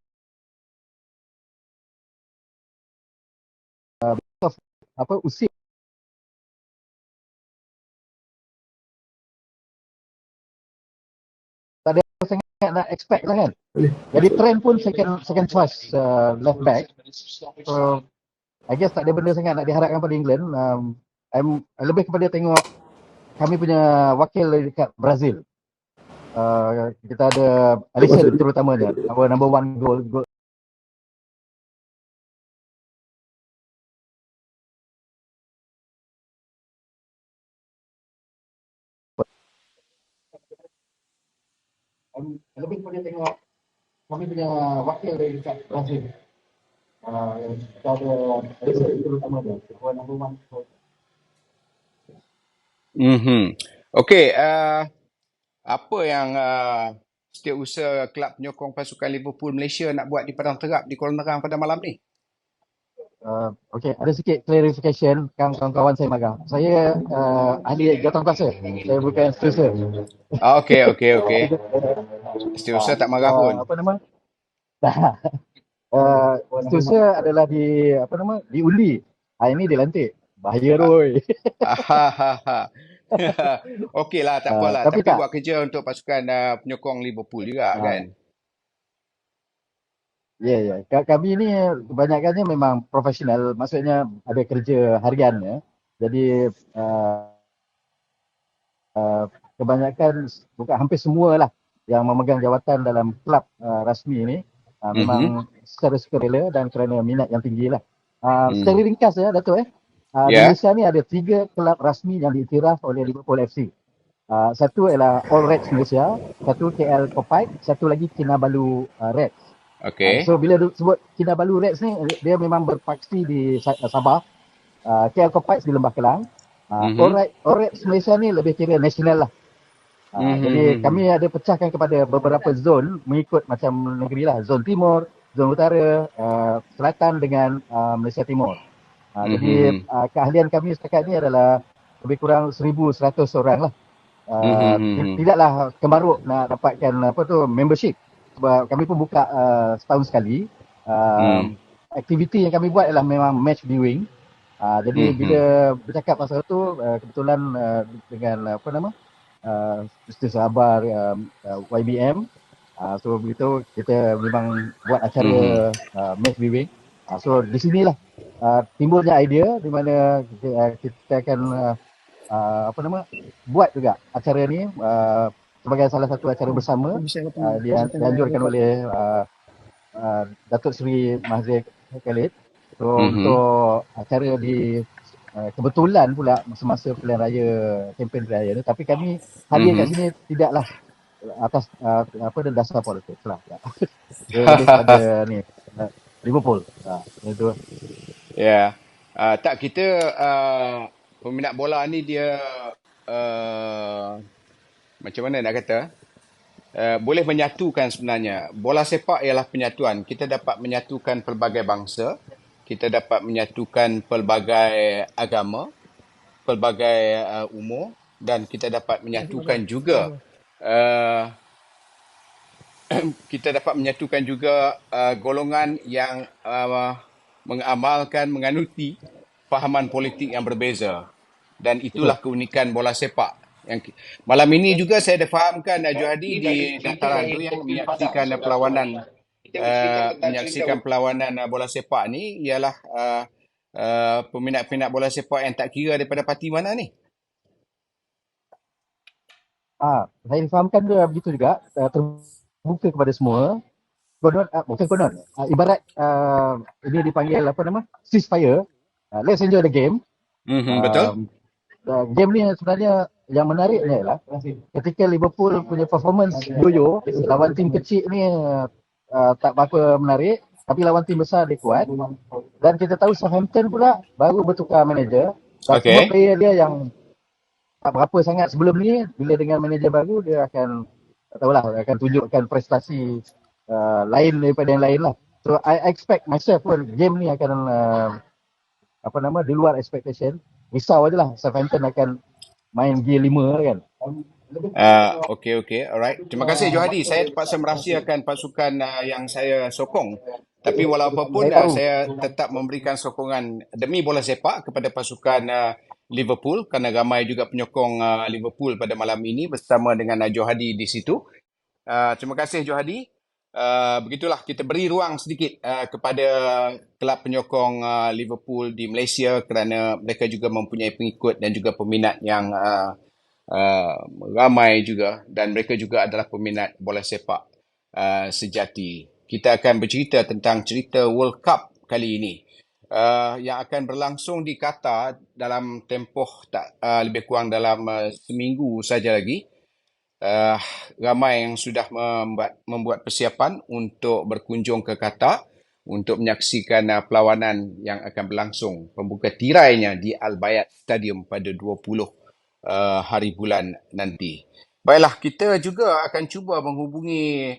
usia tak ada sangat nak expect lah kan. Jadi Trent pun second choice left back. So I guess tak ada benda sangat nak diharapkan pada England. I'm lebih kepada tengok kami punya wakil dekat Brazil. Kita ada Alisson terutamanya, our number one goal. Lebih kepada tengok kami punya wakil dekat Brazil. Kita ada Alisson terutamanya, our number one goal. Okey, apa yang setiausaha kelab penyokong pasukan Liverpool Malaysia nak buat di Padang Terap di Kuala Nerang pada malam ni? Okey, ada sikit clarification kawan-kawan saya marah. Saya ahli jawatan kuasa. Saya bukan setiausaha. Okey. Setiausaha tak marah pun. Apa nama? Setiausaha adalah diundi. Hari ni dilantik. bahaya tu. Okey lah, tak apalah. Tapi Tapi tak. buat kerja untuk pasukan penyokong Liverpool juga kan. Ya. Kami ni kebanyakannya memang profesional. Maksudnya ada kerja harian ya. Jadi kebanyakan, bukan hampir semua lah yang memegang jawatan dalam klub rasmi ni memang secara sukarela dan kerana minat yang tinggi lah. Secara ringkas ya Dato' di Ya. Malaysia ni ada 3 kelab rasmi yang diiktiraf oleh Liverpool FC. Satu ialah All Reds Malaysia, satu KL Popeye, satu lagi Kinabalu Reds. Okey. So bila sebut Kinabalu Reds ni, dia memang berpaksi di Sabah, KL Popeye di Lembah Kelang. All Reds Malaysia ni lebih kira nasional lah. Jadi kami ada pecahkan kepada beberapa zon mengikut macam negeri lah. Zon Timur, Zon Utara, Selatan dengan Malaysia Timur. Jadi keahlian kami setakat ni adalah lebih kurang 1,100 orang lah. Tidaklah kemaruk nak dapatkan membership, sebab kami pun buka setahun sekali. Aktiviti yang kami buat adalah memang match viewing. Jadi bila bercakap pasal tu, kebetulan dengan Mr. Sahabar YBM, so begitu kita memang buat acara match viewing. So di sinilah timbulnya idea di mana kita akan buat juga acara ni sebagai salah satu acara bersama dianjurkan oleh Datuk Seri Mahathir Khalid. So untuk acara di kebetulan pula semasa pilihan raya, kempen pilihan raya ni, tapi kami hadir kat sini tidaklah atas dasar politik lah. Lebih pada ni Liverpool. Itu. Ya. Tak, kita peminat bola ni dia macam mana nak kata, boleh menyatukan sebenarnya. Bola sepak ialah penyatuan. Kita dapat menyatukan pelbagai bangsa, kita dapat menyatukan pelbagai agama, pelbagai umur, dan kita dapat menyatukan juga golongan yang mengamalkan, menganuti fahaman politik yang berbeza. Dan itulah keunikan bola sepak. Yang malam ini juga saya dah fahamkan Johadi di dataran tu yang menyaksikan perlawanan bola sepak ni ialah peminat-peminat bola sepak yang tak kira daripada parti mana ni. Saya difahamkan dia begitu juga, terbuka kepada semua. Konon, ibarat ini dipanggil ceasefire. Let's enjoy the game. Betul. Game ni sebenarnya yang menariknya ialah ketika Liverpool punya performance yoyo lawan tim kecil ni tak berapa menarik, tapi lawan tim besar dia kuat. Dan kita tahu Southampton pula baru bertukar manager, dan semua player dia yang tak berapa sangat sebelum ni, bila dengan manager baru dia akan akan tunjukkan prestasi lain daripada yang lain lah. So I expect myself pun game ni akan di luar expectation. Risau je lah Southampton akan main gear 5 kan. Okey, alright. Terima kasih Johadi. Saya terpaksa merahsiakan pasukan yang saya sokong. Tapi walaupun saya tetap memberikan sokongan demi bola sepak kepada pasukan Liverpool, kerana ramai juga penyokong Liverpool pada malam ini bersama dengan Johadi di situ. Terima kasih Johadi. Begitulah, kita beri ruang sedikit kepada kelab penyokong Liverpool di Malaysia kerana mereka juga mempunyai pengikut dan juga peminat yang ramai juga, dan mereka juga adalah peminat bola sepak sejati. Kita akan bercerita tentang cerita World Cup kali ini yang akan berlangsung di Qatar dalam tempoh lebih kurang dalam seminggu saja lagi. Ramai yang sudah membuat persiapan untuk berkunjung ke Qatar untuk menyaksikan perlawanan yang akan berlangsung, pembuka tirainya di Al Bayat Stadium pada 20 hari bulan nanti. Baiklah, kita juga akan cuba menghubungi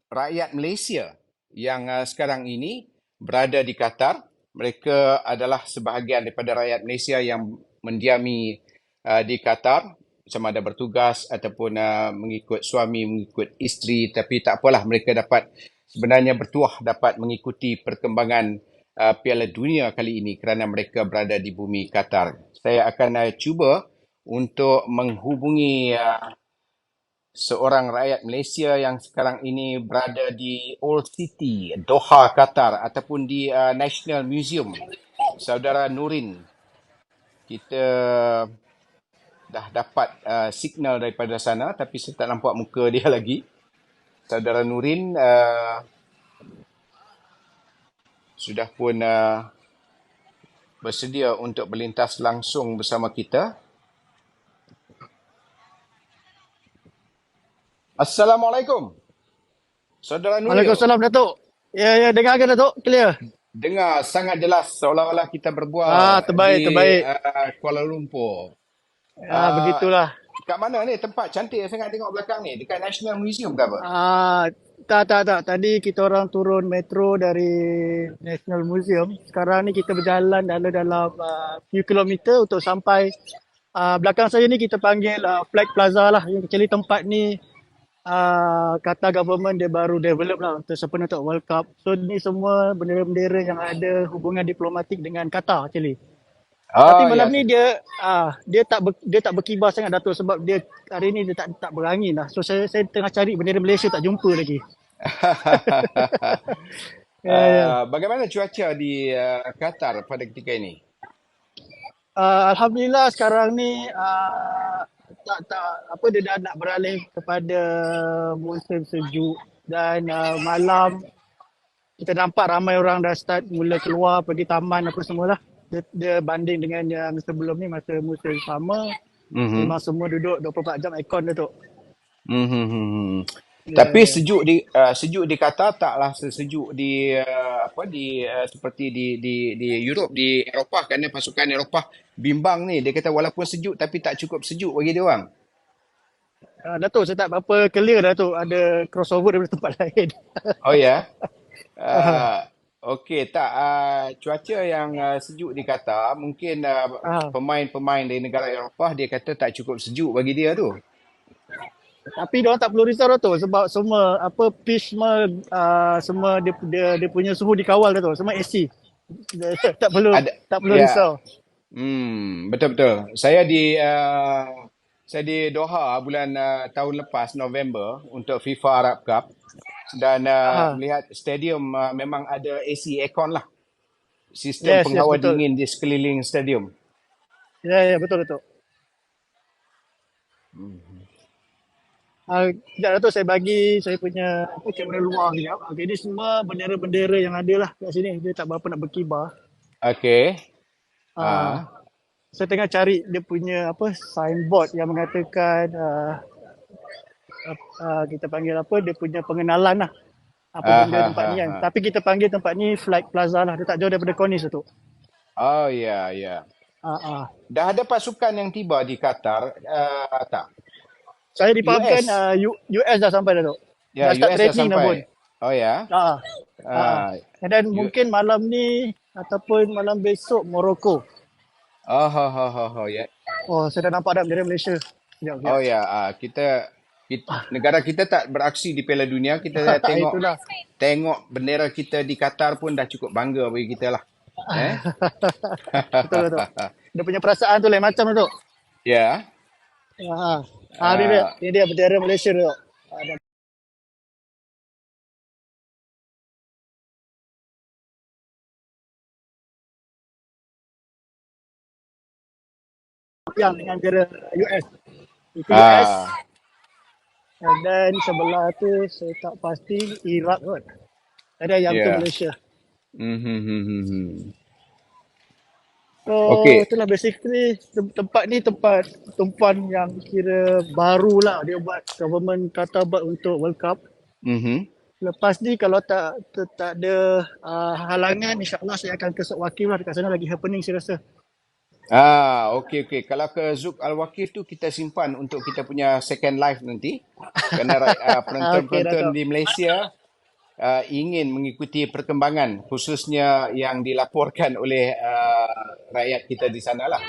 rakyat Malaysia yang sekarang ini berada di Qatar. Mereka adalah sebahagian daripada rakyat Malaysia yang mendiami di Qatar, sama ada bertugas ataupun mengikut suami, mengikut isteri. Tapi tak apalah, mereka dapat sebenarnya bertuah dapat mengikuti perkembangan Piala Dunia kali ini kerana mereka berada di bumi Qatar. Saya akan cuba untuk menghubungi seorang rakyat Malaysia yang sekarang ini berada di Old City, Doha, Qatar ataupun di National Museum. Saudara Nurin, kita dah dapat signal daripada sana tapi saya tak nampak muka dia lagi. Saudara Nurin sudah pun bersedia untuk berlintas langsung bersama kita. Assalamualaikum. Saudara Nuril. Waalaikumsalam Datuk. Ya, dengar ke Datuk? Clear? Dengar sangat jelas seolah-olah kita berbual terbaik. Kuala Lumpur. Begitulah. Kat mana ni tempat cantik sangat tengok belakang ni? Dekat National Museum ke apa? Tak. Tadi kita orang turun metro dari National Museum. Sekarang ni kita berjalan dalam few kilometer untuk sampai belakang saya ni kita panggil Flag Plaza lah. Yang actually tempat ni Qatar government dia baru develop lah untuk sempena untuk World Cup. So ni semua bendera-bendera yang ada hubungan diplomatik dengan Qatar actually. Tapi malam ni dia tak berkibar sangat Datuk sebab dia hari ni dia tak berangin lah. So saya tengah cari bendera Malaysia tak jumpa lagi. Bagaimana cuaca di Qatar pada ketika ini? Alhamdulillah sekarang ni dia dah nak beralih kepada musim sejuk dan malam kita nampak ramai orang dah start mula keluar pergi taman apa semualah. Dia banding dengan yang sebelum ni masa musim sama memang semua duduk 24 jam aircon tu. Tapi sejuk di Qatar taklah sesejuk di seperti di Europe, di Eropah, kerana pasukan Eropah bimbang ni. Dia kata walaupun sejuk tapi tak cukup sejuk bagi dia orang. Datuk, saya tak berapa clear Datuk, ada crossover daripada tempat lain. Oh ya. Okey, tak cuaca yang sejuk di Qatar, mungkin pemain-pemain dari negara Eropah dia kata tak cukup sejuk bagi dia tu. Tapi dia orang tak perlu risau tu sebab semua pitch semua dia punya suhu dikawal tu, semua AC. tak perlu risau. Betul. Saya di Doha bulan tahun lepas November untuk FIFA Arab Cup dan melihat stadium memang ada AC aircon lah. Sistem penghawa dingin di sekeliling stadium. Ya, betul. Sekejap Datuk, saya bagi saya punya kamera luar sekejap. Okay, ini semua bendera-bendera yang ada lah kat sini. Dia tak berapa nak berkibar. Okey. Saya tengah cari dia punya signboard yang mengatakan kita panggil dia punya pengenalan lah. Benda tempat ni kan. Tapi kita panggil tempat ni Flag Plaza lah. Dia tak jauh daripada Corniche tu. Oh ya. Dah ada pasukan yang tiba di Qatar tak? Saya dipahamkan US dah sampai dah tu. Ya, dah start US dah training dah sampai. pun. Oh ya. Dan mungkin malam ni ataupun malam besok Morocco. Ya. Oh, saya dah nampak dah bendera Malaysia. Sekejap. Oh ya, kita negara kita tak beraksi di Piala Dunia, kita tengok bendera kita di Qatar pun dah cukup bangga bagi kita lah. Betul. Dia punya perasaan tu lain macam tu. Ya. Ini dia bendera Malaysia tu. Yang dengan bendera US. Itu US. Dan sebelah tu saya tak pasti Iraq kot. Ada yang tu Malaysia. So itulah basically tempat ni tempat tumpuan yang kira baru lah dia buat, government Qatar buat untuk World Cup. Lepas ni kalau tak ada halangan, insyaAllah saya akan ke Zuk Waqif lah, dekat sana lagi happening saya rasa. Okey. Kalau ke Zuk Al-Waqif tu kita simpan untuk kita punya second life nanti. Kerana penonton-penonton di Malaysia ingin mengikuti perkembangan khususnya yang dilaporkan oleh rakyat kita di sana lah.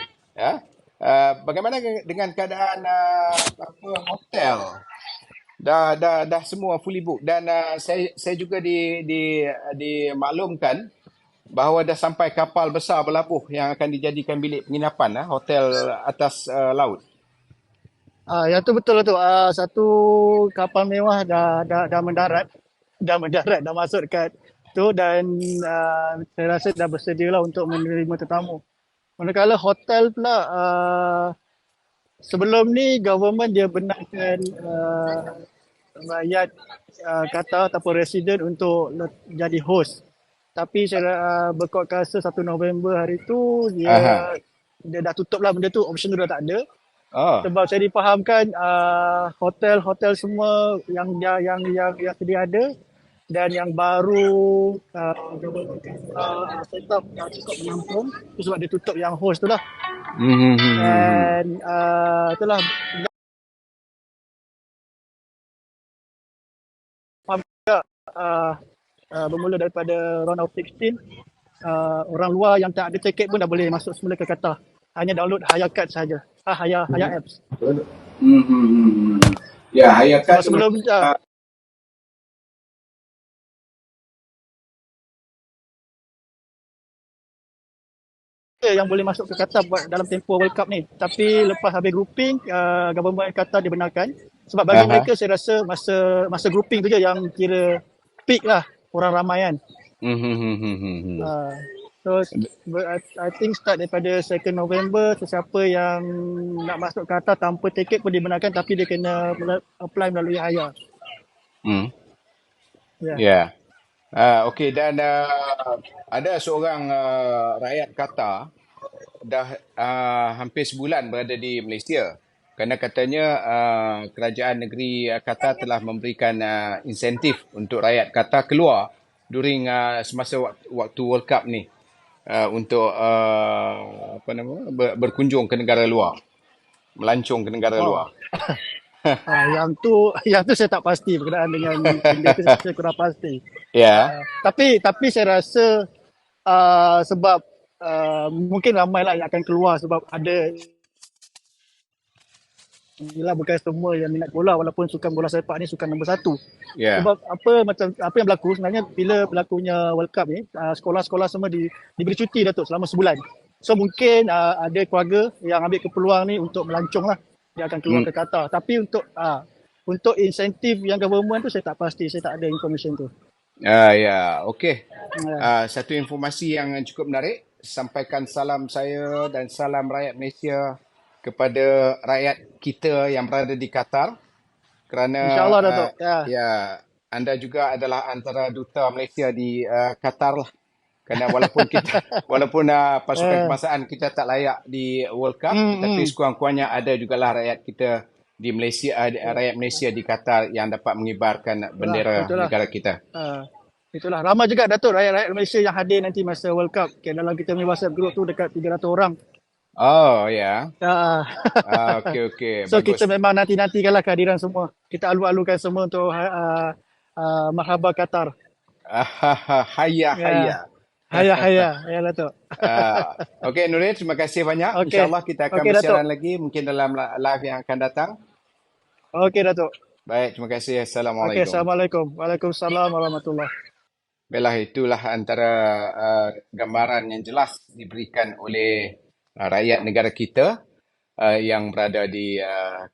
Bagaimana dengan keadaan hotel? Dah semua fully book dan saya juga dimaklumkan bahawa dah sampai kapal besar berlabuh yang akan dijadikan bilik penginapan, hotel atas laut. Yang tu betul tu. Satu kapal mewah dah mendarat, dah masuk dekat tu, dan saya rasa dah bersedialah untuk menerima tetamu. Manakala hotel pula, sebelum ni government dia benarkan rakyat Qatar ataupun resident untuk jadi host. Tapi saya berkot kuasa 1 November hari tu dia dah tutup lah benda tu, option tu dah tak ada. Sebab saya difahamkan hotel-hotel semua yang sedia ada dan yang baru set up dah cukup menampung, tu sebab dia tutup yang host tu lah. Dan itulah bermula daripada round of 16, orang luar yang tak ada tiket pun dah boleh masuk semula ke Qatar. Hanya download Haya Card sahaja. Haya apps. Ya, Haya Card sebelum yang boleh masuk ke Qatar buat dalam tempoh World Cup ni. Tapi lepas habis grouping, government Qatar dibenarkan. Sebab bagi mereka saya rasa masa grouping tu je yang kira peak lah orang ramai kan. So I think start daripada 2 November, sesiapa yang nak masuk Qatar tanpa tiket pun dibenarkan, tapi dia kena apply melalui Haya. Ya. Okey, dan ada seorang rakyat Qatar dah hampir sebulan berada di Malaysia. Kerana katanya kerajaan negeri Qatar telah memberikan insentif untuk rakyat Qatar keluar during semasa waktu World Cup ni untuk berkunjung ke negara luar, melancong ke negara luar. Yang tu saya tak pasti berkenaan dengan benda tu, saya kurang pasti. Tapi saya rasa sebab mungkin ramailah yang akan keluar sebab ada Yelah, bukan semua yang minat bola, walaupun sukan bola sepak ni sukan nombor 1. Sebab apa yang berlaku sebenarnya bila berlakunya World Cup ni, sekolah-sekolah semua diberi cuti Datuk selama sebulan. So mungkin ada keluarga yang ambil kepeluang ni untuk melancong lah, dia akan keluar ke Qatar. Tapi untuk insentif yang government tu saya tak pasti, saya tak ada information tu. Okey. Satu informasi yang cukup menarik, sampaikan salam saya dan salam rakyat Malaysia kepada rakyat kita yang berada di Qatar, kerana InsyaAllah Datuk. Anda juga adalah antara duta Malaysia di Qatar lah. Kerana walaupun pasukan kebangsaan kita tak layak di World Cup, tapi sekurang-kurangnya ada jugalah rakyat kita di Malaysia, rakyat Malaysia di Qatar yang dapat mengibarkan bendera negara kita. Itulah, ramai juga Datuk rakyat Malaysia yang hadir nanti masa World Cup. Dalam kita punya WhatsApp group tu dekat 300 orang. Okey. So bagus. kita memang nanti-nantikanlah kehadiran semua. Kita alu-alukan semua untuk marhaba Qatar. Haya. Ya Datuk. Okey Nuril, terima kasih banyak. InsyaAllah kita akan bersiaran lagi mungkin dalam live yang akan datang. Okey Datuk. Baik, terima kasih. Assalamualaikum. Assalamualaikum. Waalaikumsalam warahmatullahi. Baiklah, itulah antara gambaran yang jelas diberikan oleh rakyat negara kita yang berada di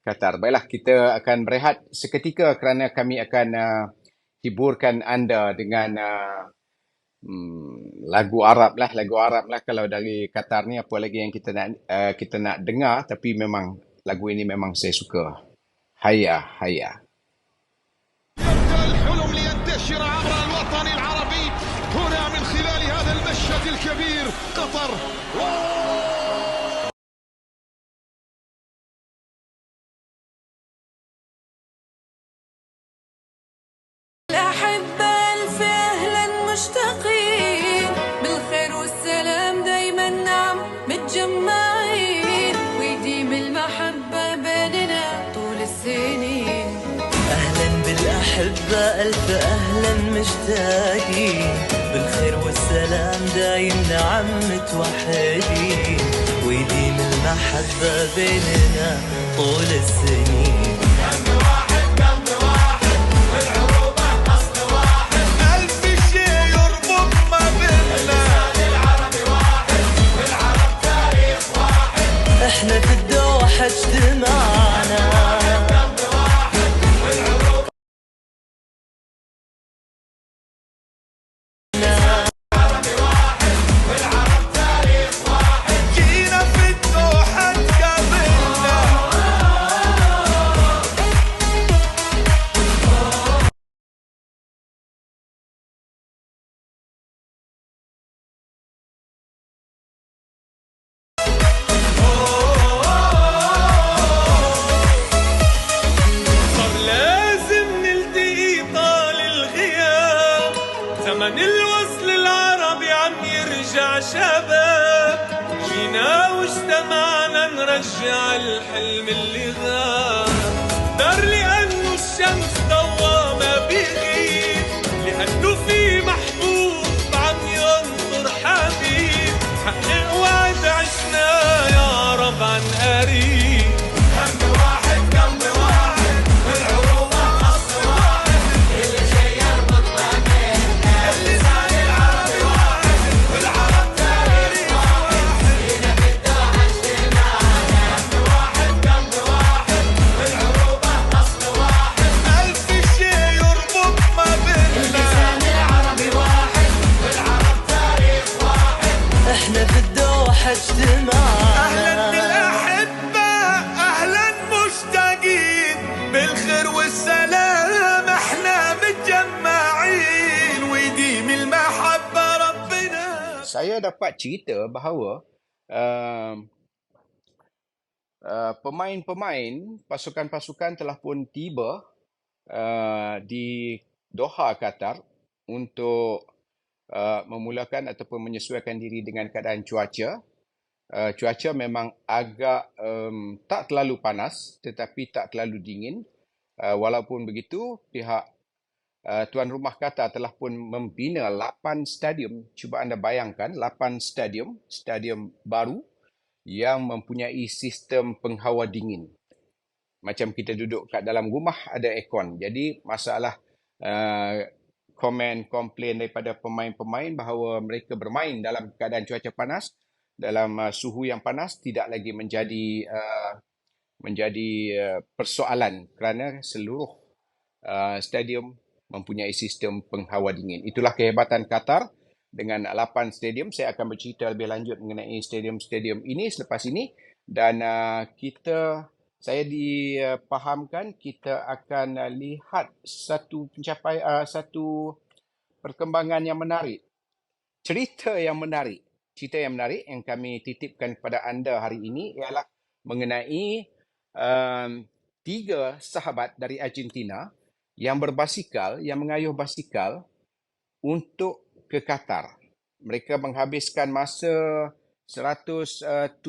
Qatar. Baiklah, kita akan berehat seketika kerana kami akan hiburkan anda dengan lagu Arab lah. Kalau dari Qatar ni apa lagi yang kita nak dengar, tapi memang lagu ini memang saya suka. Haya. الحلم لينتشر عبر الوطن العربي هنا من خلال هذا المشهد الكبير قطر. الأحبة ألف أهلا مشتاقين بالخير والسلام دايما نعم متجمعين ويديم المحبة بيننا طول السنين. أهلا بالأحبة ألف أهلا مشتاقين بالخير والسلام دايم نعم متوحدين ويديم المحبة بيننا طول السنين. قلب واحد والعروبة أصل واحد، ألف شي يربط ما بيننا. احنا في الدوحة اجتمعنا. زمن الوصل العربي عم يرجع شباب، جينا واجتمعنا نرجع الحلم اللي غاب. دار لأنه الشمس دوامة بيغيب، لأنه في محبوب عم ينطر حبيب. حقق وعد عشنا يا رب عن قريب. قلب واحد قلب واحد والعروبة أصل واحد، اللي جاي يربط ما بيننا اللسان العربي واحد والعرب تاريخ واحد. هنا في الدوحة اجتماعنا. قلب واحد قلب واحد والعروبة أصل واحد، ألف شي يربط ما بيننا اللسان العربي واحد والعرب تاريخ واحد. احنا في الدوحة اجتماعنا. أهلا بالأحبة أهلا مشتاقين، بالخير والسلام احنا متجمعين، ويديم المحبة ربنا. Saya dapat cerita bahawa pemain-pemain pasukan-pasukan telah pun tiba di Doha, Qatar untuk memulakan ataupun menyesuaikan diri dengan keadaan cuaca. Cuaca memang agak tak terlalu panas tetapi tak terlalu dingin. Walaupun begitu, pihak tuan rumah Qatar telah pun membina 8 stadium. Cuba anda bayangkan 8 stadium baru yang mempunyai sistem penghawa dingin. Macam kita duduk kat dalam rumah ada aircon. Jadi masalah komplain daripada pemain-pemain bahawa mereka bermain dalam keadaan cuaca panas, dalam suhu yang panas tidak lagi menjadi persoalan kerana seluruh stadium mempunyai sistem penghawa dingin. Itulah kehebatan Qatar dengan 8 stadium. Saya akan bercerita lebih lanjut mengenai stadium-stadium ini selepas ini, dan saya dipahamkan kita akan lihat satu perkembangan yang menarik, cerita yang menarik yang kami titipkan kepada anda hari ini ialah mengenai 3 sahabat dari Argentina yang berbasikal, yang mengayuh basikal untuk ke Qatar. Mereka menghabiskan masa 175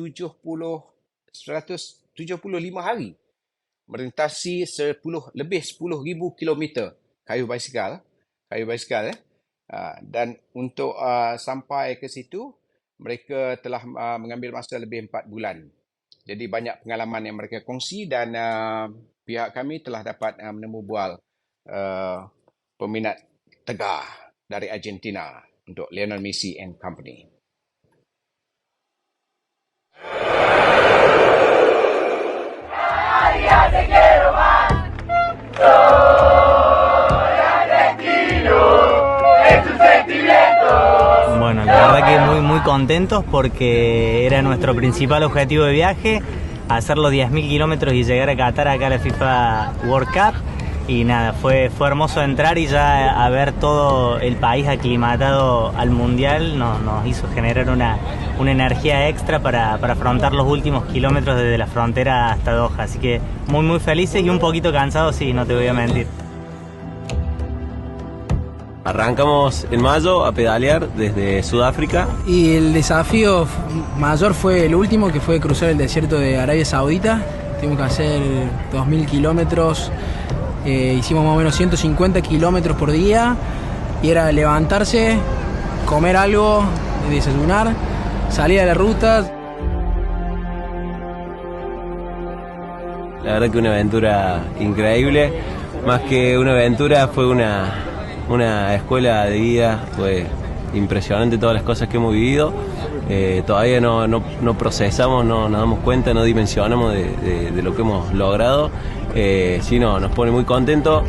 hari merintasi lebih 10,000 kilometer kayu basikal. Dan untuk sampai ke situ mereka telah mengambil masa lebih 4 bulan. Jadi banyak pengalaman yang mereka kongsi, dan pihak kami telah dapat menemu bual peminat tegar dari Argentina untuk Lionel Messi and Company. Bueno, la verdad que muy contentos porque era nuestro principal objetivo de viaje, hacer los 10.000 kilómetros y llegar a Qatar acá a la FIFA World Cup. Y nada, fue hermoso entrar y ya a ver todo el país aclimatado al Mundial nos hizo generar una energía extra para afrontar los últimos kilómetros desde la frontera hasta Doha. Así que muy felices y un poquito cansados, sí, no te voy a mentir. Arrancamos en mayo a pedalear desde Sudáfrica. Y el desafío mayor fue el último, que fue cruzar el desierto de Arabia Saudita. Tuvimos que hacer 2.000 kilómetros, hicimos más o menos 150 kilómetros por día, y era levantarse, comer algo, desayunar, salir a la ruta. La verdad que una aventura increíble, más que una aventura fue una escuela de vida. Fue impresionante todas las cosas que hemos vivido, todavía no procesamos, no nos damos cuenta, no dimensionamos de lo que hemos logrado. Sí, nos pone muy contentos.